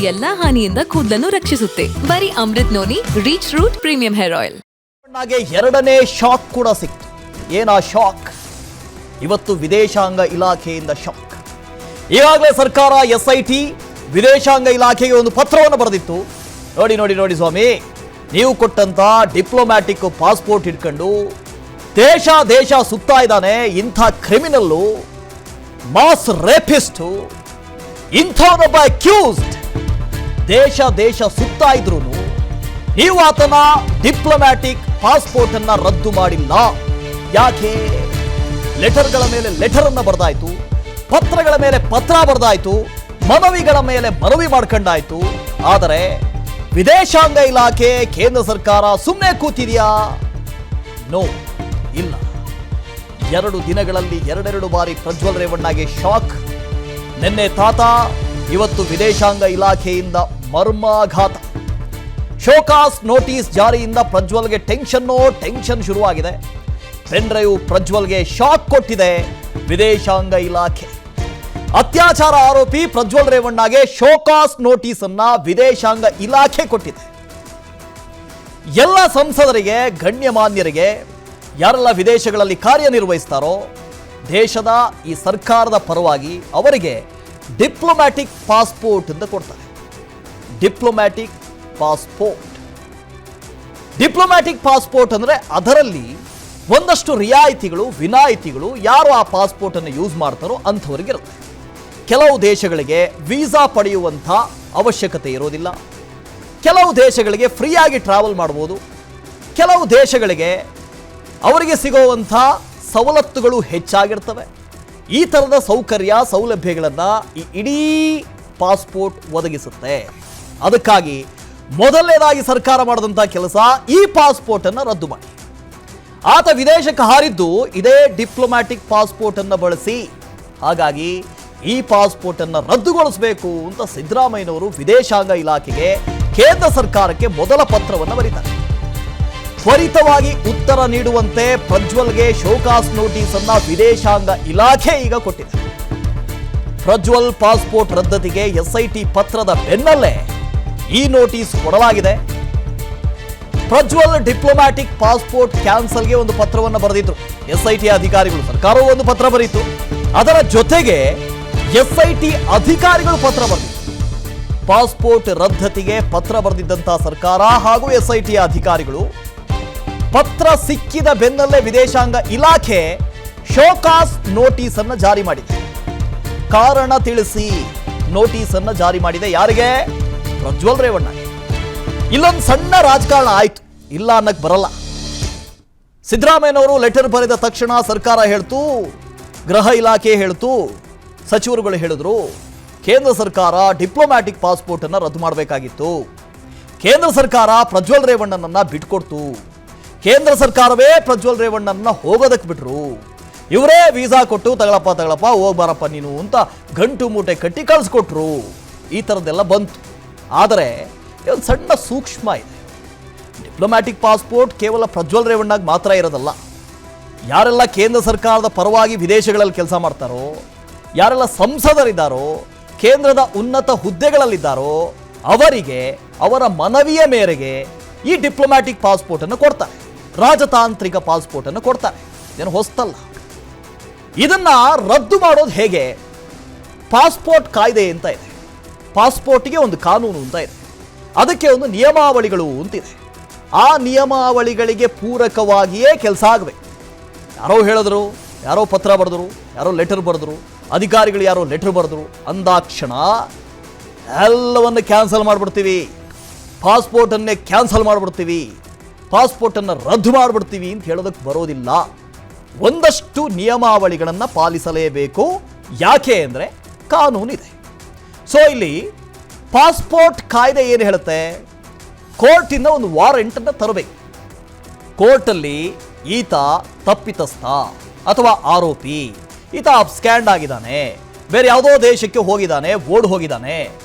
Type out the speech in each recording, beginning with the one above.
ಎಲ್ಲಾ ಹಾನಿಯಿಂದ ಕೂದಲನ್ನು ರಕ್ಷಿಸುತ್ತೆ. ಬರೀ Amrut noni reach root premium hair oil. ನನಗೆ ಎರಡನೇ ಶಾಕ್ ಕೂಡ ಸಿಕ್ತು. ಏನಾ ಶಾಕ್? ಇವತ್ತು ವಿದೇಶಾಂಗ ಇಲಾಖೆಯಿಂದ ಶಾಕ್. ಈಗಾಗಲೇ ಸರ್ಕಾರ SIT ವಿದೇಶಾಂಗ ಇಲಾಖೆಗೆ ಒಂದು ಪತ್ರವನ್ನು ಬರೆದಿತ್ತು. ನೋಡಿ ನೋಡಿ ನೋಡಿ ಸ್ವಾಮಿ, ನೀವು ಕೊಟ್ಟಂತ ಡಿಪ್ಲೊಮ್ಯಾಟಿಕ್ ಪಾಸ್ಪೋರ್ಟ್ ಇಟ್ಕೊಂಡು ದೇಶ ಸುತ್ತಾ ಇದ್ದಾನೆ ಇಂಥ ಕ್ರಿಮಿನಲ್ಲು, ಮಾಸ್ ರೇಪಿಸ್ಟು, ಇಂಥವನೊಬ್ಬ ಅಕ್ಯೂಸ್ಡ್ ದೇಶ ಸುತ್ತಾ ಇದ್ರು ನೀವು ಆತನ ಡಿಪ್ಲೊಮ್ಯಾಟಿಕ್ ಪಾಸ್ಪೋರ್ಟ್ ಅನ್ನ ರದ್ದು ಮಾಡಿಲ್ಲ. ಯಾಕೆ? ಲೆಟರ್ಗಳ ಮೇಲೆ ಲೆಟರ್ ಅನ್ನ ಬರೆದಾಯ್ತು, ಪತ್ರಗಳ ಮೇಲೆ ಪತ್ರ ಬರೆದಾಯ್ತು, ಮನವಿಗಳ ಮೇಲೆ ಮನವಿ ಮಾಡ್ಕೊಂಡಾಯ್ತು. ಆದರೆ ವಿದೇಶಾಂಗ ಇಲಾಖೆ, ಕೇಂದ್ರ ಸರ್ಕಾರ ಸುಮ್ಮನೆ ಕೂತಿದೆಯಾ? ನೋ, ಇಲ್ಲ. 2 ದಿನಗಳಲ್ಲಿ ಎರಡೆರಡು ಬಾರಿ ಪ್ರಜ್ವಲ್ ರೇವಣ್ಣಗೆ ಶಾಕ್. ನಿನ್ನೆ ತಾತ, ಇವತ್ತು ವಿದೇಶಾಂಗ ಇಲಾಖೆಯಿಂದ ಮರ್ಮಾಘಾತ. ಶೋಕಾಸ್ ನೋಟಿಸ್ ಜಾರಿಯಿಂದ ಪ್ರಜ್ವಲ್ಗೆ ಟೆನ್ಷನ್ ಶುರುವಾಗಿದೆ. ಪೆನ್ ಡ್ರೈವ್ ಪ್ರಜ್ವಲ್ಗೆ ಶಾಕ್ ಕೊಟ್ಟಿದೆ ವಿದೇಶಾಂಗ ಇಲಾಖೆ. ಅತ್ಯಾಚಾರ ಆರೋಪಿ ಪ್ರಜ್ವಲ್ ರೇವಣ್ಣಗೆ ಶೋಕಾಸ್ ನೋಟಿಸ್ ಅನ್ನ ವಿದೇಶಾಂಗ ಇಲಾಖೆ ಕೊಟ್ಟಿದೆ. ಎಲ್ಲ ಸಂಸದರಿಗೆ, ಗಣ್ಯಮಾನ್ಯರಿಗೆ, ಯಾರೆಲ್ಲ ವಿದೇಶಗಳಲ್ಲಿ ಕಾರ್ಯನಿರ್ವಹಿಸ್ತಾರೋ ದೇಶದ ಈ ಸರ್ಕಾರದ ಪರವಾಗಿ ಅವರಿಗೆ ಡಿಪ್ಲೊಮ್ಯಾಟಿಕ್ ಪಾಸ್ಪೋರ್ಟ್ ಅಂತ ಕೊಡ್ತಾರೆ. ಡಿಪ್ಲೊಮ್ಯಾಟಿಕ್ ಪಾಸ್ಪೋರ್ಟ್ ಅಂದ್ರೆ ಅದರಲ್ಲಿ ಒಂದಷ್ಟು ರಿಯಾಯಿತಿಗಳು, ವಿನಾಯಿತಿಗಳು ಯಾರು ಆ ಪಾಸ್ಪೋರ್ಟ್ ಅನ್ನು ಯೂಸ್ ಮಾಡ್ತಾರೋ ಅಂಥವರಿಗಿರುತ್ತೆ. ಕೆಲವು ದೇಶಗಳಿಗೆ ವೀಸಾ ಪಡೆಯುವಂಥ ಅವಶ್ಯಕತೆ ಇರೋದಿಲ್ಲ. ಕೆಲವು ದೇಶಗಳಿಗೆ ಫ್ರೀಯಾಗಿ ಟ್ರಾವೆಲ್ ಮಾಡ್ಬೋದು. ಕೆಲವು ದೇಶಗಳಿಗೆ ಅವರಿಗೆ ಸಿಗುವಂಥ ಸವಲತ್ತುಗಳು ಹೆಚ್ಚಾಗಿರ್ತವೆ. ಈ ಥರದ ಸೌಕರ್ಯ, ಸೌಲಭ್ಯಗಳನ್ನು ಈ ಇಡೀ ಪಾಸ್ಪೋರ್ಟ್ ಒದಗಿಸುತ್ತೆ. ಅದಕ್ಕಾಗಿ ಮೊದಲನೇದಾಗಿ ಸರ್ಕಾರ ಮಾಡಿದಂಥ ಕೆಲಸ ಈ ಪಾಸ್ಪೋರ್ಟ್ ಅನ್ನು ರದ್ದು ಮಾಡಿ. ಆತ ವಿದೇಶಕ್ಕೆ ಹಾರಿದ್ದು ಇದೇ ಡಿಪ್ಲೊಮ್ಯಾಟಿಕ್ ಪಾಸ್ಪೋರ್ಟ್ ಅನ್ನು ಬಳಸಿ. ಹಾಗಾಗಿ ಈ ಪಾಸ್ಪೋರ್ಟ್ ಅನ್ನು ರದ್ದುಗೊಳಿಸಬೇಕು ಅಂತ ಸಿದ್ದರಾಮಯ್ಯನವರು ವಿದೇಶಾಂಗ ಇಲಾಖೆಗೆ, ಕೇಂದ್ರ ಸರ್ಕಾರಕ್ಕೆ ಮೊದಲ ಪತ್ರವನ್ನು ಬರೀತಾರೆ. ತ್ವರಿತವಾಗಿ ಉತ್ತರ ನೀಡುವಂತೆ ಪ್ರಜ್ವಲ್ಗೆ ಶೋಕಾಸ್ ನೋಟಿಸ್ ಅನ್ನ ವಿದೇಶಾಂಗ ಇಲಾಖೆ ಈಗ ಕೊಟ್ಟಿದೆ. ಪ್ರಜ್ವಲ್ ಪಾಸ್ಪೋರ್ಟ್ ರದ್ದತಿಗೆ SIT ಪತ್ರದ ಬೆನ್ನಲ್ಲೇ ಈ ನೋಟಿಸ್ ಕೊಡಲಾಗಿದೆ. ಪ್ರಜ್ವಲ್ ಡಿಪ್ಲೊಮ್ಯಾಟಿಕ್ ಪಾಸ್ಪೋರ್ಟ್ ಕ್ಯಾನ್ಸಲ್ಗೆ ಒಂದು ಪತ್ರವನ್ನು ಬರೆದಿದ್ರು SIT ಅಧಿಕಾರಿಗಳು. ಸರ್ಕಾರವೂ ಒಂದು ಪತ್ರ ಬರೀತು. ಅದರ ಜೊತೆಗೆ SIT ಅಧಿಕಾರಿಗಳು ಪತ್ರ ಬರೆದಿದ್ರು. ಪಾಸ್ಪೋರ್ಟ್ ರದ್ದತಿಗೆ ಪತ್ರ ಬರೆದಿದ್ದಂತಹ ಸರ್ಕಾರ ಹಾಗೂ SIT ಅಧಿಕಾರಿಗಳು ಪತ್ರ ಸಿಕ್ಕಿದ ಬೆನ್ನಲ್ಲೇ ವಿದೇಶಾಂಗ ಇಲಾಖೆ ಶೋಕಾಸ್ ನೋಟಿಸ್ ಅನ್ನು ಜಾರಿ ಮಾಡಿದೆ. ಕಾರಣ ತಿಳಿಸಿ ನೋಟಿಸ್ ಅನ್ನು ಜಾರಿ ಮಾಡಿದೆ. ಯಾರಿಗೆ? ಪ್ರಜ್ವಲ್ ರೇವಣ್ಣ. ಇಲ್ಲೊಂದು ಸಣ್ಣ ರಾಜಕಾರಣ ಆಯ್ತು, ಇಲ್ಲ ಅನ್ನಕ್ಕೆ ಬರಲ್ಲ. ಸಿದ್ದರಾಮಯ್ಯನವರು ಲೆಟರ್ ಬರೆದ ತಕ್ಷಣ ಸರ್ಕಾರ ಹೇಳ್ತು, ಗೃಹ ಇಲಾಖೆ ಹೇಳ್ತು, ಸಚಿವರುಗಳು ಹೇಳಿದ್ರು ಕೇಂದ್ರ ಸರ್ಕಾರ ಡಿಪ್ಲೊಮ್ಯಾಟಿಕ್ ಪಾಸ್ಪೋರ್ಟ್ ಅನ್ನು ರದ್ದು ಮಾಡಬೇಕಾಗಿತ್ತು. ಕೇಂದ್ರ ಸರ್ಕಾರ ಪ್ರಜ್ವಲ್ ರೇವಣ್ಣನನ್ನ ಬಿಟ್ಕೊಡ್ತು. ಕೇಂದ್ರ ಸರ್ಕಾರವೇ ಪ್ರಜ್ವಲ್ ರೇವಣ್ಣನ ಹೋಗೋದಕ್ಕೆ ಬಿಟ್ರು. ಇವರೇ ವೀಸಾ ಕೊಟ್ಟು ತಗಳಪ್ಪ ಹೋಗ್ಬಾರಪ್ಪ ನೀನು ಅಂತ ಗಂಟು ಮೂಟೆ ಕಟ್ಟಿ ಕಳಿಸ್ಕೊಟ್ರು. ಈ ಥರದ್ದೆಲ್ಲ ಬಂತು. ಆದರೆ ಒಂದು ಸಣ್ಣ ಸೂಕ್ಷ್ಮ ಇದೆ. ಡಿಪ್ಲೊಮ್ಯಾಟಿಕ್ ಪಾಸ್ಪೋರ್ಟ್ ಕೇವಲ ಪ್ರಜ್ವಲ್ ರೇವಣ್ಣಗೆ ಮಾತ್ರ ಇರೋದಲ್ಲ. ಯಾರೆಲ್ಲ ಕೇಂದ್ರ ಸರ್ಕಾರದ ಪರವಾಗಿ ವಿದೇಶಗಳಲ್ಲಿ ಕೆಲಸ ಮಾಡ್ತಾರೋ, ಯಾರೆಲ್ಲ ಸಂಸದರಿದ್ದಾರೋ, ಕೇಂದ್ರದ ಉನ್ನತ ಹುದ್ದೆಗಳಲ್ಲಿದ್ದಾರೋ ಅವರಿಗೆ ಅವರ ಮನವಿಯ ಮೇರೆಗೆ ಈ ಡಿಪ್ಲೊಮ್ಯಾಟಿಕ್ ಪಾಸ್ಪೋರ್ಟ್ ಅನ್ನು ಕೊಡ್ತಾರೆ. ರಾಜತಾಂತ್ರಿಕ ಪಾಸ್ಪೋರ್ಟ್ ಅನ್ನು ಕೊಡ್ತಾರೆ. ಏನು ಹೊಸ್ತಲ್ಲ. ಇದನ್ನ ರದ್ದು ಮಾಡೋದು ಹೇಗೆ? ಪಾಸ್ಪೋರ್ಟ್ ಕಾಯ್ದೆ ಅಂತ ಇದೆ. ಪಾಸ್ಪೋರ್ಟ್ಗೆ ಒಂದು ಕಾನೂನು ಅಂತ ಇದೆ. ಅದಕ್ಕೆ ಒಂದು ನಿಯಮಾವಳಿಗಳು ಅಂತಿದೆ. ಆ ನಿಯಮಾವಳಿಗಳಿಗೆ ಪೂರಕವಾಗಿಯೇ ಕೆಲಸ ಆಗಬೇಕು. ಯಾರೋ ಹೇಳಿದ್ರು, ಯಾರೋ ಪತ್ರ ಬರೆದ್ರು, ಯಾರೋ ಲೆಟರ್ ಬರೆದ್ರು, ಅಧಿಕಾರಿಗಳು ಯಾರೋ ಲೆಟರ್ ಬರೆದ್ರು ಅಂದಾಕ್ಷಣ ಎಲ್ಲವನ್ನು ಕ್ಯಾನ್ಸಲ್ ಮಾಡಿಬಿಡ್ತೀವಿ, ಪಾಸ್ಪೋರ್ಟನ್ನೇ ಕ್ಯಾನ್ಸಲ್ ಮಾಡಿಬಿಡ್ತೀವಿ, ಪಾಸ್ಪೋರ್ಟನ್ನು ರದ್ದು ಮಾಡಿಬಿಡ್ತೀವಿ ಅಂತ ಹೇಳೋದಕ್ಕೆ ಬರೋದಿಲ್ಲ. ಒಂದಷ್ಟು ನಿಯಮಾವಳಿಗಳನ್ನು ಪಾಲಿಸಲೇಬೇಕು. ಯಾಕೆ ಅಂದರೆ ಕಾನೂನಿದೆ. ಸೊ ಇಲ್ಲಿ ಪಾಸ್ಪೋರ್ಟ್ ಕಾಯ್ದೆ ಏನು ಹೇಳುತ್ತೆ? ಕೋರ್ಟಿಂದ ಒಂದು ವಾರೆಂಟನ್ನು ತರಬೇಕು. ಕೋರ್ಟಲ್ಲಿ ಈತ ತಪ್ಪಿತಸ್ಥ ಅಥವಾ ಆರೋಪಿ, ಈತ ಅಬ್ಸ್ಕ್ಯಾಂಡ್ ಆಗಿದ್ದಾನೆ, ಬೇರೆ ಯಾವುದೋ ದೇಶಕ್ಕೆ ಹೋಗಿದ್ದಾನೆ, ಓಡ್ ಹೋಗಿದ್ದಾನೆ,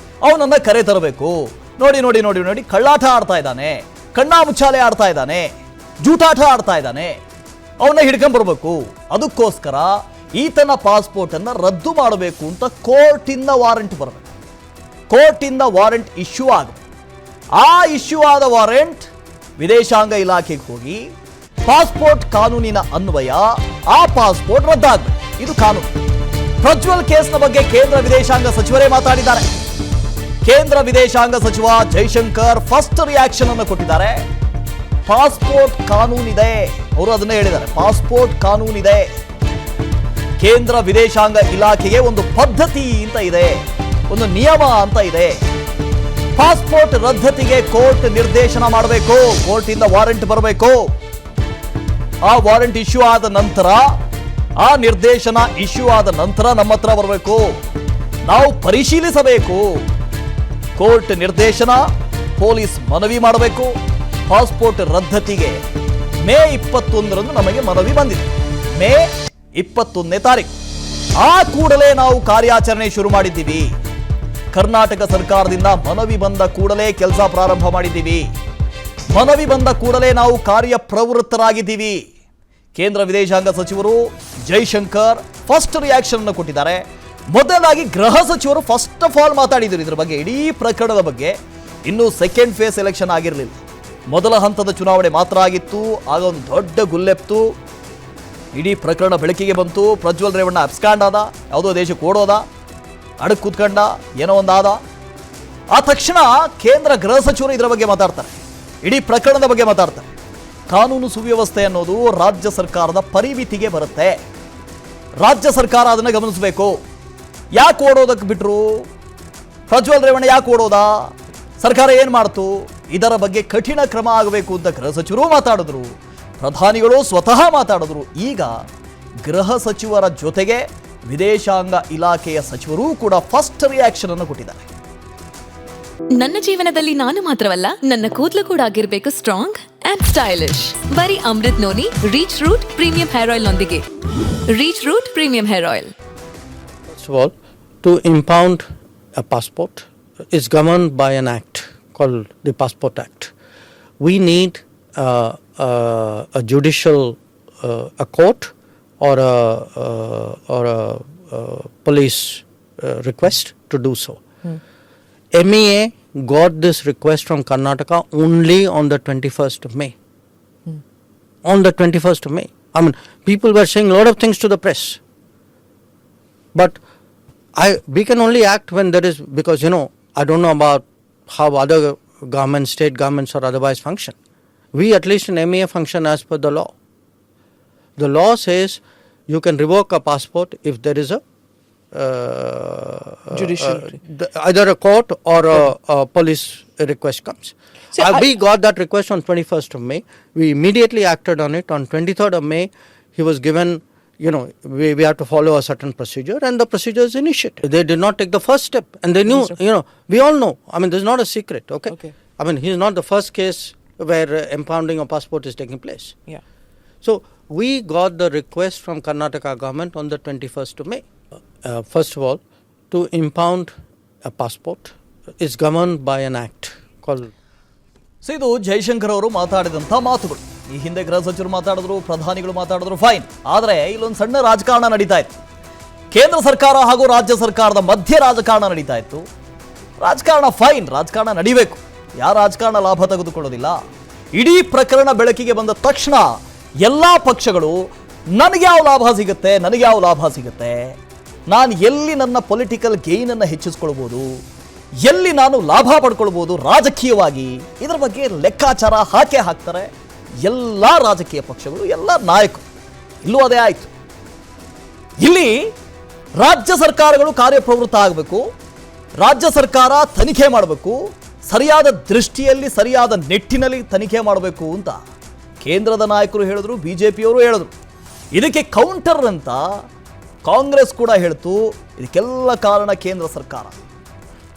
ಅವನನ್ನು ಕರೆ ತರಬೇಕು. ನೋಡಿ ನೋಡಿ ನೋಡಿ ನೋಡಿ ಕಳ್ಳಾಟ ಆಡ್ತಾ ಇದ್ದಾನೆ, ಕಣ್ಣಾ ಮುಚ್ಚಾಲೆ ಆಡ್ತಾ ಇದ್ದಾನೆ, ಜೂಟಾಟ ಆಡ್ತಾ ಇದ್ದಾನೆ, ಅವನ್ನ ಹಿಡ್ಕೊಂಡ್ಬರ್ಬೇಕು. ಅದಕ್ಕೋಸ್ಕರ ಈತನ ಪಾಸ್ಪೋರ್ಟ್ ಅನ್ನ ರದ್ದು ಮಾಡಬೇಕು ಅಂತ ಕೋರ್ಟಿಂದ ವಾರೆಂಟ್ ಬರಬೇಕು. ಕೋರ್ಟಿಂದ ವಾರೆಂಟ್ ಇಶ್ಯೂ ಆಗುತ್ತೆ. ಆ ಇಶ್ಯೂ ಆದ ವಾರೆಂಟ್ ವಿದೇಶಾಂಗ ಇಲಾಖೆಗೆ ಹೋಗಿ ಪಾಸ್ಪೋರ್ಟ್ ಕಾನೂನಿನ ಅನ್ವಯ ಆ ಪಾಸ್ಪೋರ್ಟ್ ರದ್ದಾಗಬೇಕು. ಇದು ಕಾನೂನು. ಪ್ರಜ್ವಲ್ ಕೇಸ್ನ ಬಗ್ಗೆ ಕೇಂದ್ರ ವಿದೇಶಾಂಗ ಸಚಿವರೇ ಮಾತಾಡಿದ್ದಾರೆ. ಕೇಂದ್ರ ವಿದೇಶಾಂಗ ಸಚಿವ ಜೈಶಂಕರ್ ಫಸ್ಟ್ ರಿಯಾಕ್ಷನ್ ಅನ್ನು ಕೊಟ್ಟಿದ್ದಾರೆ. ಪಾಸ್ಪೋರ್ಟ್ ಕಾನೂನಿದೆ, ಅವರು ಅದನ್ನೇ ಹೇಳಿದ್ದಾರೆ. ಪಾಸ್ಪೋರ್ಟ್ ಕಾನೂನಿದೆ, ಕೇಂದ್ರ ವಿದೇಶಾಂಗ ಇಲಾಖೆಗೆ ಒಂದು ಪದ್ಧತಿ ಅಂತ ಇದೆ, ಒಂದು ನಿಯಮ ಅಂತ ಇದೆ. ಪಾಸ್ಪೋರ್ಟ್ ರದ್ದತಿಗೆ ಕೋರ್ಟ್ ನಿರ್ದೇಶನ ಮಾಡಬೇಕು, ಕೋರ್ಟಿಂದ ವಾರೆಂಟ್ ಬರಬೇಕು. ಆ ವಾರೆಂಟ್ ಇಶ್ಯೂ ಆದ ನಂತರ, ಆ ನಿರ್ದೇಶನ ಇಶ್ಯೂ ಆದ ನಂತರ ನಮ್ಮ ಹತ್ರ ಬರಬೇಕು, ನಾವು ಪರಿಶೀಲಿಸಬೇಕು. ಕೋರ್ಟ್ ನಿರ್ದೇಶನ, ಪೊಲೀಸ್ ಮನವಿ ಮಾಡಬೇಕು. ಪಾಸ್ಪೋರ್ಟ್ ರದ್ದತಿಗೆ ಮೇ 21ರಂದು ನಮಗೆ ಮನವಿ ಬಂದಿದೆ. ಮೇ 21ನೇ ತಾರೀಕು. ಆ ಕೂಡಲೇ ನಾವು ಕಾರ್ಯಾಚರಣೆ ಶುರು ಮಾಡಿದ್ದೀವಿ. ಕರ್ನಾಟಕ ಸರ್ಕಾರದಿಂದ ಮನವಿ ಬಂದ ಕೂಡಲೇ ಕೆಲಸ ಪ್ರಾರಂಭ ಮಾಡಿದ್ದೀವಿ. ಮನವಿ ಬಂದ ಕೂಡಲೇ ನಾವು ಕಾರ್ಯಪ್ರವೃತ್ತರಾಗಿದ್ದೀವಿ. ಕೇಂದ್ರ ವಿದೇಶಾಂಗ ಸಚಿವರು ಜೈಶಂಕರ್ ಫಸ್ಟ್ ರಿಯಾಕ್ಷನ್ ಅನ್ನು ಕೊಟ್ಟಿದ್ದಾರೆ. ಮೊದಲಾಗಿ ಗೃಹ ಸಚಿವರು ಫಸ್ಟ್ ಆಫ್ ಆಲ್ ಮಾತಾಡಿದರು ಇದ್ರ ಬಗ್ಗೆ, ಇಡೀ ಪ್ರಕರಣದ ಬಗ್ಗೆ. ಇನ್ನು ಸೆಕೆಂಡ್ ಫೇಸ್ ಎಲೆಕ್ಷನ್ ಆಗಿರಲಿಲ್ಲ, ಮೊದಲ ಹಂತದ ಚುನಾವಣೆ ಮಾತ್ರ ಆಗಿತ್ತು. ಆಗ ಒಂದು ದೊಡ್ಡ ಗುಲ್ಲೆಪ್ತು, ಇಡೀ ಪ್ರಕರಣ ಬೆಳಕಿಗೆ ಬಂತು. ಪ್ರಜ್ವಲ್ ರೇವಣ್ಣ ಅಬ್ಸ್ಕಾಂಡ್ ಆದ, ಯಾವುದೋ ದೇಶಕ್ಕೆ ಓಡೋದ, ಅಡಕ್ ಕೂತ್ಕೊಂಡ, ಏನೋ ಒಂದಾದ. ಆ ತಕ್ಷಣ ಕೇಂದ್ರ ಗೃಹ ಸಚಿವರು ಇದರ ಬಗ್ಗೆ ಮಾತಾಡ್ತಾರೆ, ಇಡೀ ಪ್ರಕರಣದ ಬಗ್ಗೆ ಮಾತಾಡ್ತಾರೆ. ಕಾನೂನು ಸುವ್ಯವಸ್ಥೆ ಅನ್ನೋದು ರಾಜ್ಯ ಸರ್ಕಾರದ ಪರಿಮಿತಿಗೆ ಬರುತ್ತೆ, ರಾಜ್ಯ ಸರ್ಕಾರ ಅದನ್ನು ಗಮನಿಸಬೇಕು. ಯಾಕೆ ಓಡೋದಕ್ಕೆ ಬಿಟ್ರು? ಪ್ರಜ್ವಲ್ ರೇವಣ್ಣ ಯಾಕೆ ಓಡೋದ? ಸರ್ಕಾರ ಏನು ಮಾಡ್ತು? ಇದರ ಬಗ್ಗೆ ಕಠಿಣ ಕ್ರಮ ಆಗಬೇಕು ಅಂತ ಗೃಹ ಸಚಿವರು ಮಾತಾಡಿದ್ರು, ಪ್ರಧಾನಿಗಳು ಸ್ವತಃ ಮಾತಾಡಿದ್ರು. ಈಗ ಗೃಹ ಸಚಿವರ ಜೊತೆಗೆ ವಿದೇಶಾಂಗ ಇಲಾಖೆಯ ಸಚಿವರೂ ಕೂಡ ಫಸ್ಟ್ ರಿಯಾಕ್ಷನ್ ಅನ್ನು ಕೊಟ್ಟಿದ್ದಾರೆ. ನನ್ನ ಜೀವನದಲ್ಲಿ ನಾನು ಮಾತ್ರವಲ್ಲ, ನನ್ನ ಕೂದಲು ಕೂಡ ಆಗಿರ್ಬೇಕು ಸ್ಟ್ರಾಂಗ್ ಅಂಡ್ ಸ್ಟೈಲಿಶ್. ಬರೀ Amrut noni reach root premium hair oil ನೊಂದಿಗೆ. Reach root premium hair oil. First of all, to impound a passport is governed by an act called the Passport Act. We need a judicial, a court or a police request to do so. MEA got this request from Karnataka only on the 21st of May. On the 21st of May. I mean, people were saying a lot of things to the press. But we can only act when there is, because I don't know about how other governments, state governments or otherwise function. We at least in MEA function as per the law. The law says you can revoke a passport if there is a judicial either a court or a police request comes. So we got that request on 21st of May. We immediately acted on it. On 23rd of May, he was given, we have to follow a certain procedure, and the procedure is initiated. They did not take the first step, and they knew, we all know. I mean, there's not a secret, okay? I mean, he's not the first case where impounding a passport is taking place. Yeah. So we got the request from Karnataka government on the 21st of May. First of all, to impound a passport is governed by an act called. So ಇದು ಜೈಶಂಕರ್ ಅವರು ಮಾತಾಡಿದಂಥ ಮಾತುಗಳು. ಈ ಹಿಂದೆ ಗೃಹ ಸಚಿವರು ಮಾತಾಡಿದ್ರು, ಪ್ರಧಾನಿಗಳು ಮಾತಾಡಿದ್ರು, fine. ಆದರೆ ಇಲ್ಲೊಂದು ಸಣ್ಣ ರಾಜಕಾರಣ ನಡೀತಾ ಇತ್ತು. ಕೇಂದ್ರ ಸರ್ಕಾರ ಹಾಗೂ ರಾಜ್ಯ ಸರ್ಕಾರದ ಮಧ್ಯೆ ರಾಜಕಾರಣ ನಡೀತಾ ಇತ್ತು. ರಾಜಕಾರಣ ಫೈನ್, ರಾಜಕಾರಣ ನಡಿಬೇಕು, ಯಾರ ರಾಜಕಾರಣ ಲಾಭ ತೆಗೆದುಕೊಳ್ಳೋದಿಲ್ಲ. ಇಡೀ ಪ್ರಕರಣ ಬೆಳಕಿಗೆ ಬಂದ ತಕ್ಷಣ ಎಲ್ಲ ಪಕ್ಷಗಳು ನನಗೆ ಯಾವ ಲಾಭ ಸಿಗುತ್ತೆ, ನನಗೆ ಯಾವ ಲಾಭ ಸಿಗುತ್ತೆ, ನಾನು ಎಲ್ಲಿ ನನ್ನ ಪೊಲಿಟಿಕಲ್ ಗೇನನ್ನು ಹೆಚ್ಚಿಸ್ಕೊಳ್ಬೋದು, ಎಲ್ಲಿ ನಾನು ಲಾಭ ಪಡ್ಕೊಳ್ಬೋದು ರಾಜಕೀಯವಾಗಿ, ಇದರ ಬಗ್ಗೆ ಲೆಕ್ಕಾಚಾರ ಹಾಕ್ತಾರೆ ಎಲ್ಲ ರಾಜಕೀಯ ಪಕ್ಷಗಳು, ಎಲ್ಲ ನಾಯಕರು. ಇಲ್ಲೂ ಅದೇ ಆಯಿತು. ಇಲ್ಲಿ ರಾಜ್ಯ ಸರ್ಕಾರಗಳು ಕಾರ್ಯಪ್ರವೃತ್ತ ಆಗಬೇಕು, ರಾಜ್ಯ ಸರ್ಕಾರ ತನಿಖೆ ಮಾಡಬೇಕು, ಸರಿಯಾದ ದೃಷ್ಟಿಯಲ್ಲಿ ಸರಿಯಾದ ನಿಟ್ಟಿನಲ್ಲಿ ತನಿಖೆ ಮಾಡಬೇಕು ಅಂತ ಕೇಂದ್ರದ ನಾಯಕರು ಹೇಳಿದ್ರು, ಬಿಜೆಪಿಯವರು ಹೇಳಿದ್ರು. ಇದಕ್ಕೆ ಕೌಂಟರ್ ಅಂತ ಕಾಂಗ್ರೆಸ್ ಕೂಡ ಹೇಳ್ತು. ಇದಕ್ಕೆಲ್ಲ ಕಾರಣ ಕೇಂದ್ರ ಸರ್ಕಾರ.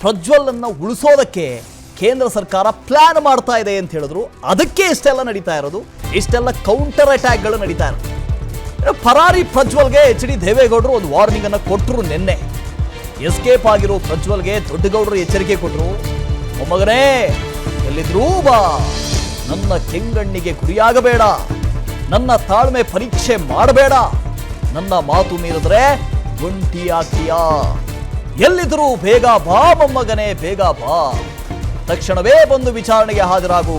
ಪ್ರಜ್ವಲ್ ಅನ್ನು ಉಳಿಸೋದಕ್ಕೆ ಕೇಂದ್ರ ಸರ್ಕಾರ ಪ್ಲಾನ್ ಮಾಡ್ತಾ ಇದೆ ಅಂತ ಹೇಳಿದ್ರು. ಅದಕ್ಕೆ ಇಷ್ಟೆಲ್ಲ ನಡೀತಾ ಇರೋದು, ಇಷ್ಟೆಲ್ಲ ಕೌಂಟರ್ ಅಟ್ಯಾಕ್ಗಳು ನಡೀತಾ ಇರೋದು. ಪರಾರಿ ಪ್ರಜ್ವಲ್ಗೆ HD ದೇವೇಗೌಡರು ಒಂದು ವಾರ್ನಿಂಗ್ ಅನ್ನು ಕೊಟ್ಟರು. ನಿನ್ನೆ ಎಸ್ಕೇಪ್ ಆಗಿರೋ ಪ್ರಜ್ವಲ್ಗೆ ದೊಡ್ಡಗೌಡರು ಎಚ್ಚರಿಕೆ ಕೊಟ್ಟರು. ಮೊಮ್ಮಗನೇ ಎಲ್ಲಿದ್ರೂ ಬಾ, ನನ್ನ ಕೆಂಗಣ್ಣಿಗೆ ಗುರಿಯಾಗಬೇಡ, ನನ್ನ ತಾಳ್ಮೆ ಪರೀಕ್ಷೆ ಮಾಡಬೇಡ, ನನ್ನ ಮಾತು ಮೀರಿದ್ರೆ ಒಂಟಿ ಆಗ್ತೀಯಾ. ಎಲ್ಲಿದ್ರೂ ಬೇಗ ಬಾ ಮೊಮ್ಮಗನೇ, ಬೇಗ ಬಾ, ತಕ್ಷಣವೇ ಬಂದು ವಿಚಾರಣೆಗೆ ಹಾಜರಾಗು.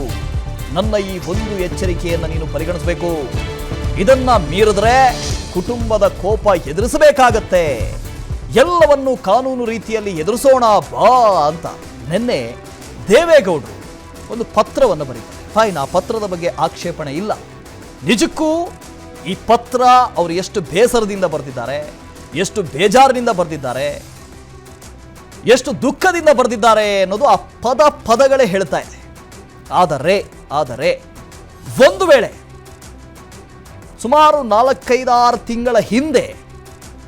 ನನ್ನ ಈ ಒಂದು ಎಚ್ಚರಿಕೆಯನ್ನು ನೀನು ಪರಿಗಣಿಸಬೇಕು. ಇದನ್ನ ಮೀರಿದ್ರೆ ಕುಟುಂಬದ ಕೋಪ ಎದುರಿಸಬೇಕಾಗತ್ತೆ. ಎಲ್ಲವನ್ನು ಕಾನೂನು ರೀತಿಯಲ್ಲಿ ಎದುರಿಸೋಣ ಬಾ ಅಂತ ನಿನ್ನೆ ದೇವೇಗೌಡರು ಒಂದು ಪತ್ರವನ್ನು ಬರೀತಾರೆ. ಫೈನ್, ಆ ಪತ್ರದ ಬಗ್ಗೆ ಆಕ್ಷೇಪಣೆ ಇಲ್ಲ. ನಿಜಕ್ಕೂ ಈ ಪತ್ರ ಅವರು ಎಷ್ಟು ಬೇಸರದಿಂದ ಬರೆದಿದ್ದಾರೆ, ಎಷ್ಟು ಬೇಜಾರಿನಿಂದ ಬರೆದಿದ್ದಾರೆ, ಎಷ್ಟು ದುಃಖದಿಂದ ಬರೆದಿದ್ದಾರೆ ಅನ್ನೋದು ಆ ಪದಗಳೇ ಹೇಳ್ತಾ ಇದೆ. ಆದರೆ ಒಂದು ವೇಳೆ ಸುಮಾರು 4-5-6 ತಿಂಗಳ ಹಿಂದೆ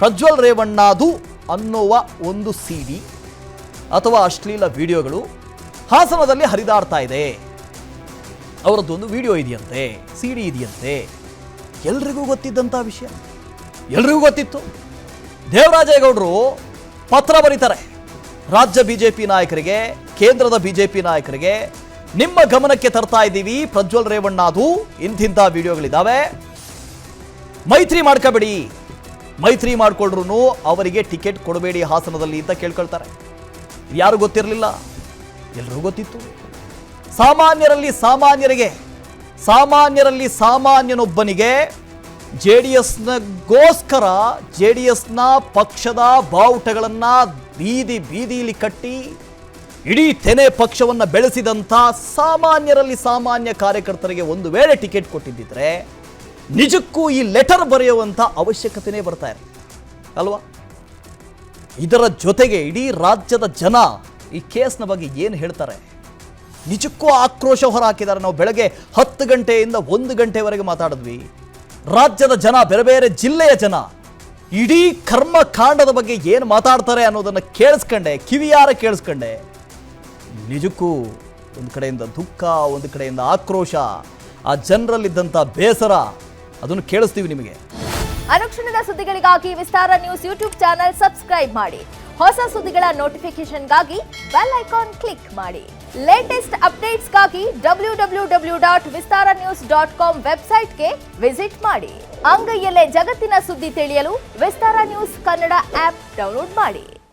ಪ್ರಜ್ವಲ್ ರೇವಣ್ಣದು ಅನ್ನುವ ಒಂದು CD ಅಥವಾ ಅಶ್ಲೀಲ ವಿಡಿಯೋಗಳು ಹಾಸನದಲ್ಲಿ ಹರಿದಾಡ್ತಾ ಇದೆ, ಅವರದ್ದೊಂದು ವಿಡಿಯೋ ಇದೆಯಂತೆ, CD ಇದೆಯಂತೆ, ಎಲ್ರಿಗೂ ಗೊತ್ತಿದ್ದಂಥ ವಿಷಯ, ಎಲ್ರಿಗೂ ಗೊತ್ತಿತ್ತು. ದೇವರಾಜೇಗೌಡರು ಪತ್ರ ಬರೀತಾರೆ ರಾಜ್ಯ ಬಿಜೆಪಿ ನಾಯಕರಿಗೆ, ಕೇಂದ್ರದ ಬಿಜೆಪಿ ನಾಯಕರಿಗೆ, ನಿಮ್ಮ ಗಮನಕ್ಕೆ ತರ್ತಾ ಇದ್ದೀವಿ, ಪ್ರಜ್ವಲ್ ರೇವಣ್ಣದು ಇಂತಿಂಥ ವಿಡಿಯೋಗಳಿದ್ದಾವೆ, ಮೈತ್ರಿ ಮಾಡ್ಕೋಬೇಡಿ, ಮೈತ್ರಿ ಮಾಡ್ಕೊಳ್ರು ಅವರಿಗೆ ಟಿಕೆಟ್ ಕೊಡಬೇಡಿ ಹಾಸನದಲ್ಲಿ ಅಂತ ಕೇಳ್ಕೊಳ್ತಾರೆ. ಯಾರು ಗೊತ್ತಿರಲಿಲ್ಲ, ಎಲ್ಲರೂ ಗೊತ್ತಿತ್ತು. ಸಾಮಾನ್ಯರಲ್ಲಿ ಸಾಮಾನ್ಯನೊಬ್ಬನಿಗೆ ಜೆಡಿಎಸ್ನಗೋಸ್ಕರ ಜೆಡಿಎಸ್ನ ಪಕ್ಷದ ಬಾವುಟಗಳನ್ನ ಬೀದಿಯಲ್ಲಿ ಕಟ್ಟಿ ಇಡೀ ತೆನೆ ಪಕ್ಷವನ್ನು ಬೆಳೆಸಿದಂಥ ಸಾಮಾನ್ಯರಲ್ಲಿ ಸಾಮಾನ್ಯ ಕಾರ್ಯಕರ್ತರಿಗೆ ಒಂದು ವೇಳೆ ಟಿಕೆಟ್ ಕೊಟ್ಟಿದ್ದಿದ್ರೆ ನಿಜಕ್ಕೂ ಈ ಲೆಟರ್ ಬರೆಯುವಂಥ ಅವಶ್ಯಕತೆನೇ ಬರ್ತಾ ಇದೆ ಅಲ್ವಾ? ಇದರ ಜೊತೆಗೆ ಇಡೀ ರಾಜ್ಯದ ಜನ ಈ ಕೇಸ್ನ ಬಗ್ಗೆ ಏನು ಹೇಳ್ತಾರೆ, ನಿಜಕ್ಕೂ ಆಕ್ರೋಶ ಹೊರಹಾಕಿದ್ದಾರೆ. ನಾವು ಬೆಳಗ್ಗೆ 10 ಗಂಟೆಯಿಂದ 1 ಗಂಟೆವರೆಗೆ ಮಾತಾಡಿದ್ವಿ. ರಾಜ್ಯದ ಜನ, ಬೇರೆ ಬೇರೆ ಜಿಲ್ಲೆಯ ಜನ ಇಡೀ ಕರ್ಮಕಾಂಡದ ಬಗ್ಗೆ ಏನು ಮಾತಾಡ್ತಾರೆ ಅನ್ನೋದನ್ನು ಕೇಳಿಸ್ಕೊಂಡೆ, ಕಿವಿಯಾರ ಕೇಳಿಸ್ಕೊಂಡೆ. ನಿಜಕ್ಕೂ ಒಂದು ಕಡೆಯಿಂದ ದುಃಖ, ಒಂದು ಕಡೆಯಿಂದ ಆಕ್ರೋಶ, ಆ ಜನರಲ್ಲಿದ್ದಂಥ ಬೇಸರ, ಅದನ್ನು ಕೇಳಿಸ್ತೀವಿ ನಿಮಗೆ. ಅನುಕ್ಷಣದ ಸುದ್ದಿಗಳಿಗಾಗಿ ವಿಸ್ತಾರ ನ್ಯೂಸ್ ಯೂಟ್ಯೂಬ್ ಚಾನೆಲ್ ಸಬ್ಸ್ಕ್ರೈಬ್ ಮಾಡಿ. ಹೊಸ ಸುದ್ದಿಗಳ ನೋಟಿಫಿಕೇಶನ್ಗಾಗಿ ಬೆಲ್ ಐಕಾನ್ ಕ್ಲಿಕ್ ಮಾಡಿ. ಲೇಟೆಸ್ಟ್ ಅಪ್ಡೇಟ್ಸ್ಗಾಗಿ www.vistaranews.com ವೆಬ್ಸೈಟ್ಗೆ ವಿಸಿಟ್ ಮಾಡಿ. ಅಂಗೈಯಲ್ಲೇ ಜಗತ್ತಿನ ಸುದ್ದಿ ತಿಳಿಯಲು ವಿಸ್ತಾರ ನ್ಯೂಸ್ ಕನ್ನಡ ಆಪ್ ಡೌನ್ಲೋಡ್ ಮಾಡಿ.